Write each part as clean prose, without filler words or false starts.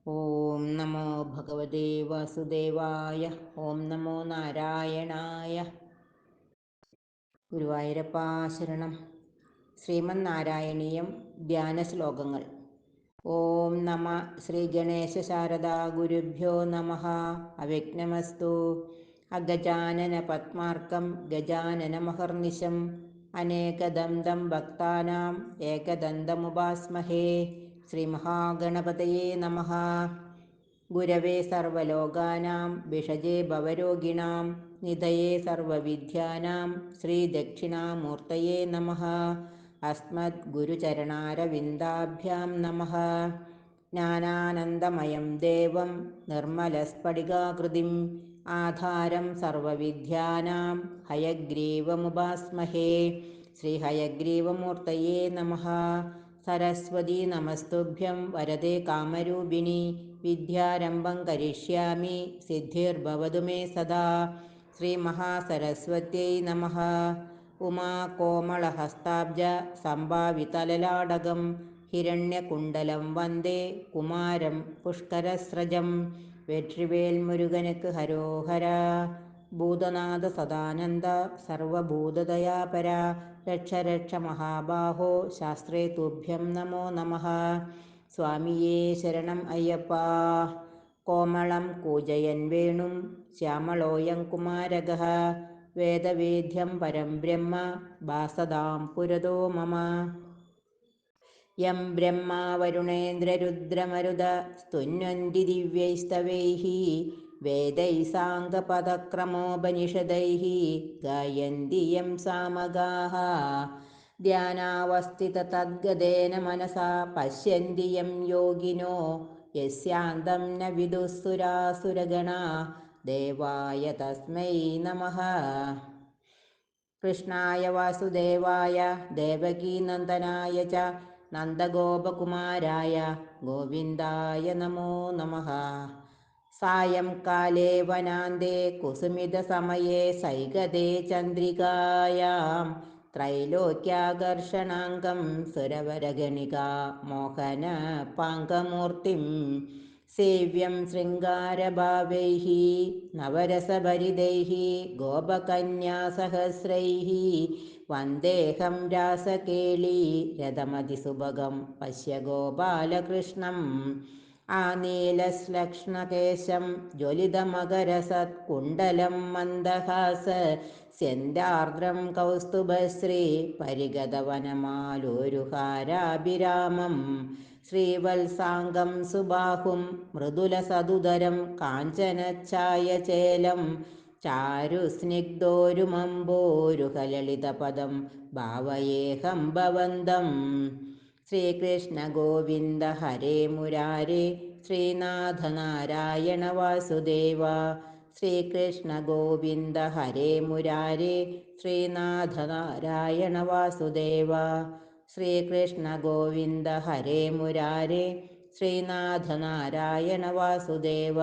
ഓം നമോ ഭഗവതേ വാസുദേവായ. ഓം നമോ നാരായണായ. ഗുരുവായൂരപ്പാ ശരണം. ശ്രീമന്നാരായണീയം ധ്യാനശ്ലോകങ്ങൾ. ഓം നമ ശ്രീ ഗണേശ ശാരദാ ഗുരുഭ്യോ നമഃ. അവ്യക്തമസ്തു. അഗജാനന പദ്മാർക്കം ഗജാനനമഹർനിശം അനേകദന്തം ഭക്താനാം ഏകദന്തമുപാസ്മഹേ. ശ്രീ മഹാഗണപതയേ നമഃ. ഗുരവേ സർവലോകാനാം ഭിഷജേ ഭവരോഗിണാം നിധയേ സർവവിദ്യാനാം ശ്രീദക്ഷിണാമൂർത്തയേ നമഃ. അസ്മദ് ഗുരുചരണാരവിന്ദാഭ്യാം നമഃ. ജ്ഞാനാനന്ദമയം ദേവം നിർമ്മലസ്ഫടികാകൃതിം ആധാരം സർവവിദ്യാനാം ഹയഗ്രീവമുപാസ്മഹേ. ശ്രീ ഹയഗ്രീവമൂർത്തയേ നമഃ. സരസ്വതീ നമസ്തുഭ്യം വരദേ കാമരൂപിണി വിദ്യാരംഭം കരിഷ്യാമി സിദ്ധിർഭവതു മേ സദാ. ശ്രീ മഹാസരസ്വത്यै നമഃ. ഉമാകോമളഹസ്താബ്ജ സംഭാവിതലലാടകം ഹിരണ്യകുണ്ടലം വന്ദേ കുമാരം പുഷ്കരസ്രജം. വെற்றிവേൽ മുരുകനുക്ക് ഹരോഹര. ഭൂതനാഥ സദാനന്ദ സർവഭൂതദയാപര രക്ഷ രക്ഷ മഹാബാഹോ ശാസ്ത്രേ തുഭ്യം നമോ നമഃ. സ്വാമിയേ ശരണം അയ്യപ്പാ. കോമളം കൂജയൻ വേണും ശ്യാമളോയം കുമാരകഃ വേദവേദ്യം പരം ബ്രഹ്മ ഭാസതാം പുരതോ മമ. യം ബ്രഹ്മാ വരുണേന്ദ്രരുദ്രമരുത സ്തുന്വന്തി ദിവ്യൈസ്തവൈഃ വേദൈഃ സാംഗപദക്രമോപനിഷദൈഃ ഗായന്തി യം സാമഗാഃ. ധ്യാനാവസ്ഥിതതദ്ഗതേന മനസാ പശ്യന്തി യം യോഗിനോ യസ്യാന്തം ന വിദുഃ സുരാസുരഗണാ. ദേവായ തസ്മൈ നമഃ. കൃഷ്ണായ വാസുദേവായ ദേവകീനന്ദനായ ച നന്ദഗോപകുമാരായ ഗോവിന്ദായ നമോ നമഃ. സായംകാലേ വനാന്തേ കുസുമിതസമയേ സൈകതേ ചന്ദ്രികായാം ത്രൈലോക്യാകർഷണാംഗം സുരവരഗണികാ മോഹനപാങ്കമൂർത്തിം സേവ്യം ശൃംഗാരഭാവൈഃ നവരസഭരിതൈഃ ഗോപകന്യാസഹസ്രൈഃ വന്ദേഹം രാസകേളീ രഥമതിസുഭഗം പശ്യ ഗോപാലകൃഷ്ണം. ആനീലശ്ലക്ഷ്ണകേശം ജ്വലിതമകരസത്കുണ്ടലം മന്ദഹാസസ്യന്ദാർദ്രം കൗസ്തുഭശ്രീ പരിഗതവനമാലോരുഹാരാഭിരാമം. ശ്രീവത്സാംഗം സുബാഹും മൃദുലസദുദരം കാഞ്ചനഛായചേലം ചാരുസ്നിഗ്ധോരുമമ്പോരുഹലളിതപദം ഭാവയേഹം ഭവന്തം. ശ്രീകൃഷ്ണ ഗോവിന്ദ ഹരേ മുരാരേ ശ്രീനാഥ നാരായണ വാസുദേവ. ശ്രീകൃഷ്ണ ഗോവിന്ദ ഹരേ മുരാരേ ശ്രീനാഥ നാരായണ വാസുദേവ. ശ്രീകൃഷ്ണ ഗോവിന്ദ ഹരേ മുരാരേ ശ്രീനാഥ നാരായണ വാസുദേവ.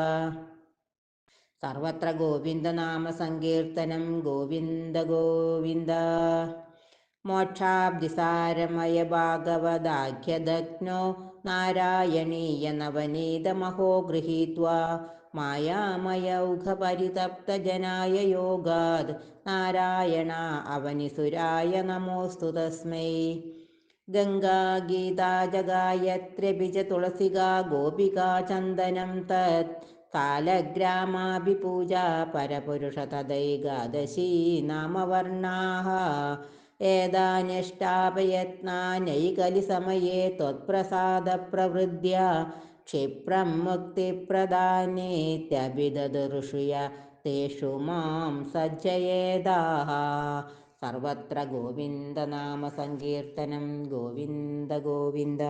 സർവത്ര ഗോവിന്ദനാമ സങ്കീർത്തനം. ഗോവിന്ദ ഗോവിന്ദ. മോക്ഷാബ്ധിസാരമയ ഭാഗവതാഖ്യദഗ്നോ നാരായണീയ നവനീതമഹോ ഗൃഹീത്വാ മായാമയൗഘപരിതപ്തജനായ യോഗാത് നാരായണ അവനിസുരായ നമോസ്തു തസ്മൈ. ഗംഗാഗീതാജഗായത്ര്യപി ച തുളസികാ ഗോപികാ ചന്ദനം തത് കാലഗ്രാമാഭിപൂജാ പരപുരുഷ തദൈകാദശീ നാമവർണ്ണാഃ. ഏതാന്യഷ്ടാപയത്നാനൈകലിസമയേ ത്വത്പ്രസാദപ്രവൃദ്ധ്യാ ക്ഷിപ്രം മുക്തിപ്രദാനേത്യഭിദദൃഷുയ തേഷു മാം സജ്ജയേതാഃ. സർവത്ര ഗോവിന്ദനാമ സങ്കീർത്തനം. ഗോവിന്ദ ഗോവിന്ദ.